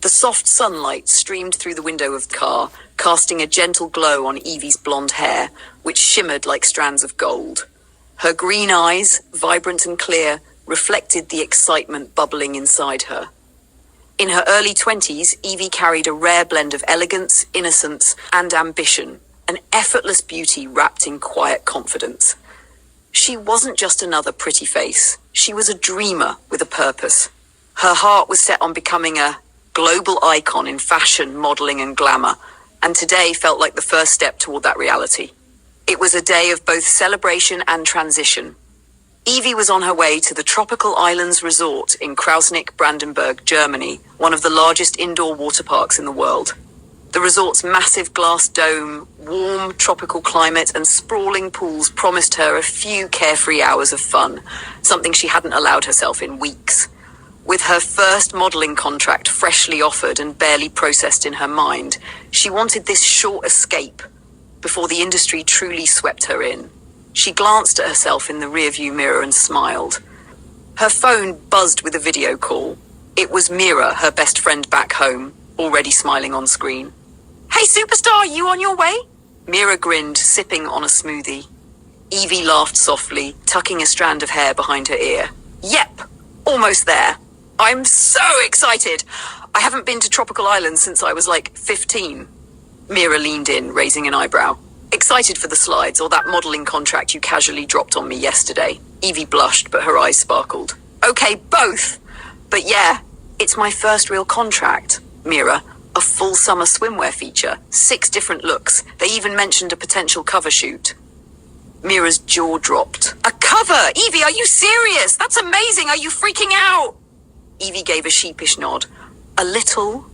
The soft sunlight streamed through the window of the car, casting a gentle glow on Evie's blonde hair, which shimmered like strands of gold. Her green eyes, vibrant and clear, reflected the excitement bubbling inside her. In her early 20s, Evie carried a rare blend of elegance, innocence, and ambition, an effortless beauty wrapped in quiet confidence. She wasn't just another pretty face. She was a dreamer with a purpose. Her heart was set on becoming a global icon in fashion, modeling, and glamour, and today felt like the first step toward that reality. It was a day of both celebration and transition. Evie was on her way to the Tropical Islands Resort in Krausnick, Brandenburg, Germany, one of the largest indoor water parks in the world. The resort's massive glass dome, warm tropical climate, and sprawling pools promised her a few carefree hours of fun, something she hadn't allowed herself in weeks. With her first modeling contract freshly offered and barely processed in her mind, she wanted this short escape before the industry truly swept her in. She glanced at herself in the rearview mirror and smiled. Her phone buzzed with a video call. It was Mira, her best friend back home, already smiling on screen. "Hey superstar, you on your way?" Mira grinned, sipping on a smoothie. Evie laughed softly, tucking a strand of hair behind her ear. "Yep, almost there. I'm so excited. I haven't been to tropical islands since I was like 15. Mira leaned in, raising an eyebrow. "Excited for the slides or that modeling contract you casually dropped on me yesterday?" Evie blushed, but her eyes sparkled. "Okay, both. But yeah, it's my first real contract. Mira, a full summer swimwear feature, 6 different looks. They even mentioned a potential cover shoot." Mira's jaw dropped. "A cover? Evie, are you serious? That's amazing. Are you freaking out?" Evie gave a sheepish nod. "A little.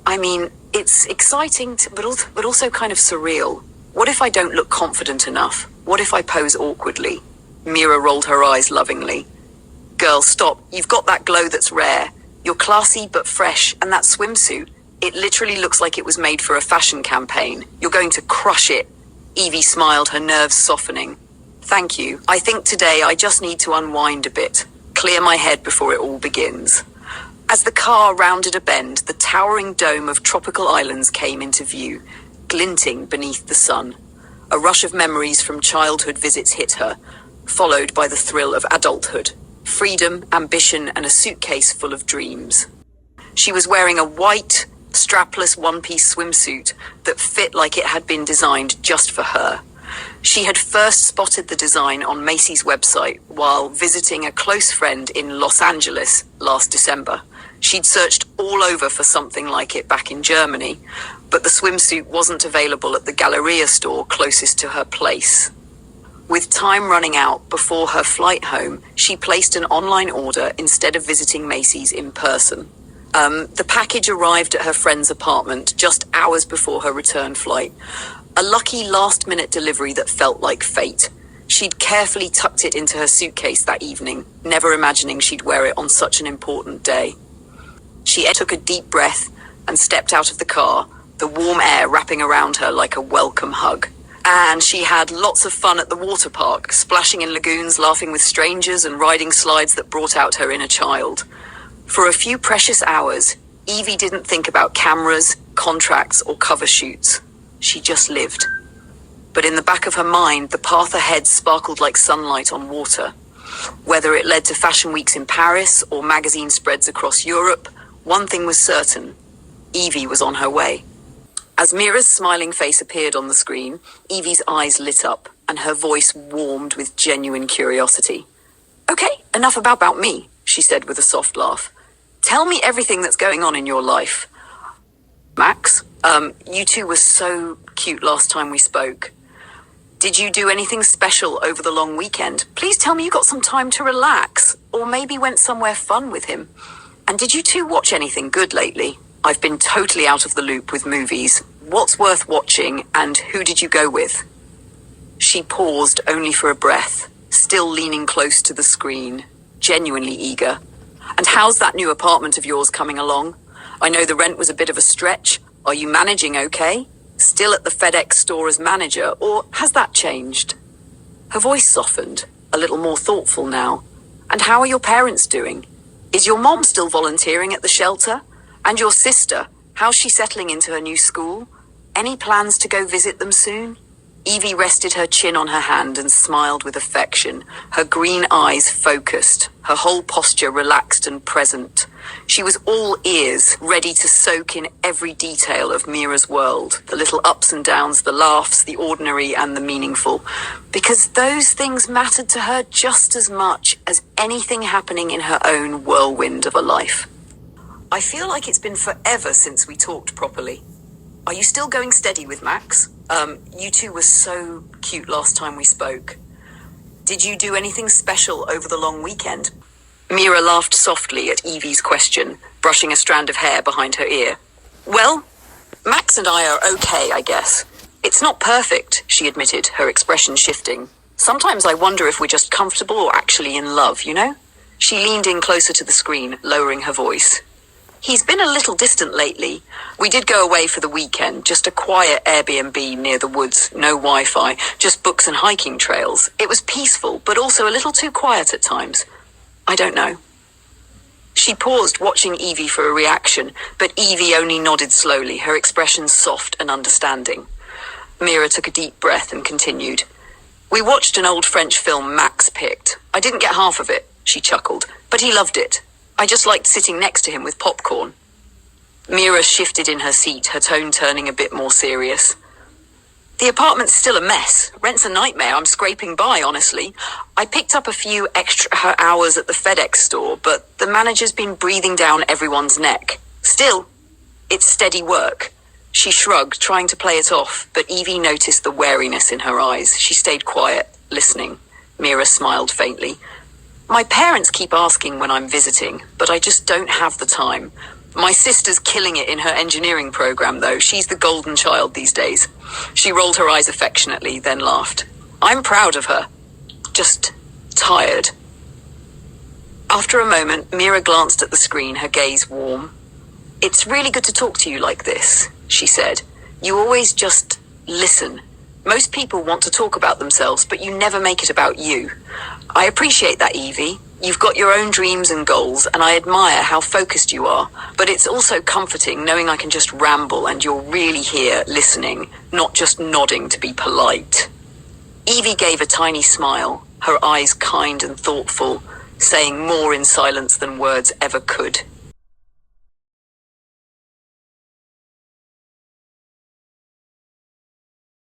I mean, it's exciting, but also kind of surreal. What if I don't look confident enough? What if I pose awkwardly?" Mira rolled her eyes lovingly. "Girl, stop. You've got that glow that's rare. You're classy but fresh, and that swimsuit, it literally looks like it was made for a fashion campaign. You're going to crush it." Evie smiled, her nerves softening. "Thank you. I think today I just need to unwind a bit, clear my head before it all begins." As the car rounded a bend, the towering dome of tropical islands came into view, glinting beneath the sun. A rush of memories from childhood visits hit her, followed by the thrill of adulthood, freedom, ambition, and a suitcase full of dreams. She was wearing a white, strapless one-piece swimsuit that fit like it had been designed just for her. She had first spotted the design on Macy's website while visiting a close friend in Los Angeles last December. She'd searched all over for something like it back in Germany, but the swimsuit wasn't available at the Galleria store closest to her place. With time running out before her flight home, she placed an online order instead of visiting Macy's in person. The package arrived at her friend's apartment just hours before her return flight. A lucky last-minute delivery that felt like fate. She'd carefully tucked it into her suitcase that evening, never imagining she'd wear it on such an important day. She took a deep breath and stepped out of the car, the warm air wrapping around her like a welcome hug. And she had lots of fun at the water park, splashing in lagoons, laughing with strangers, and riding slides that brought out her inner child. For a few precious hours, Evie didn't think about cameras, contracts, or cover shoots. She just lived. But in the back of her mind, the path ahead sparkled like sunlight on water. Whether it led to fashion weeks in Paris or magazine spreads across Europe, one thing was certain: Evie was on her way. As Mira's smiling face appeared on the screen, Evie's eyes lit up and her voice warmed with genuine curiosity. "Okay, enough about me," she said with a soft laugh. "Tell me everything that's going on in your life." "Max, you two were so cute last time we spoke. Did you do anything special over the long weekend? Please tell me you got some time to relax, or maybe went somewhere fun with him. And did you two watch anything good lately? I've been totally out of the loop with movies. What's worth watching, and who did you go with?" She paused only for a breath, still leaning close to the screen, genuinely eager. "And how's that new apartment of yours coming along? I know the rent was a bit of a stretch. Are you managing okay? Still at the FedEx store as manager, or has that changed?" Her voice softened, a little more thoughtful now. "And how are your parents doing? Is your mom still volunteering at the shelter? And your sister, how's she settling into her new school? Any plans to go visit them soon? Evie rested her chin on her hand and smiled with affection, her green eyes focused, her whole posture relaxed and present. She was all ears, ready to soak in every detail of Mira's world, the little ups and downs, the laughs, the ordinary and the meaningful, because those things mattered to her just as much as anything happening in her own whirlwind of a life. I feel like it's been forever since we talked properly. Are you still going steady with Max? You two were so cute last time we spoke. Did you do anything special over the long weekend? Mira laughed softly at Evie's question, brushing a strand of hair behind her ear. Well, Max and I are okay, I guess. It's not perfect, she admitted, her expression shifting. Sometimes I wonder if we're just comfortable or actually in love, you know? She leaned in closer to the screen, lowering her voice. He's been a little distant lately. We did go away for the weekend, just a quiet Airbnb near the woods, no Wi-Fi, just books and hiking trails. It was peaceful, but also a little too quiet at times. I don't know. She paused, watching Evie for a reaction, but Evie only nodded slowly, her expression soft and understanding. Mira took a deep breath and continued. We watched an old French film Max picked. I didn't get half of it, she chuckled, but he loved it. I just liked sitting next to him with popcorn. Mira shifted in her seat, her tone turning a bit more serious. The apartment's still a mess. Rent's a nightmare. I'm scraping by, honestly. I picked up a few extra hours at the FedEx store, but the manager's been breathing down everyone's neck. Still, it's steady work. She shrugged, trying to play it off, but Evie noticed the wariness in her eyes. She stayed quiet, listening. Mira smiled faintly. My parents keep asking when I'm visiting, but I just don't have the time. My sister's killing it in her engineering program, though. She's the golden child these days. She rolled her eyes affectionately, then laughed. I'm proud of her. Just tired. After a moment, Mira glanced at the screen, her gaze warm. It's really good to talk to you like this, she said. You always just listen. Most people want to talk about themselves, but you never make it about you. I appreciate that, Evie. You've got your own dreams and goals, and I admire how focused you are. But it's also comforting knowing I can just ramble and you're really here listening, not just nodding to be polite. Evie gave a tiny smile, her eyes kind and thoughtful, saying more in silence than words ever could.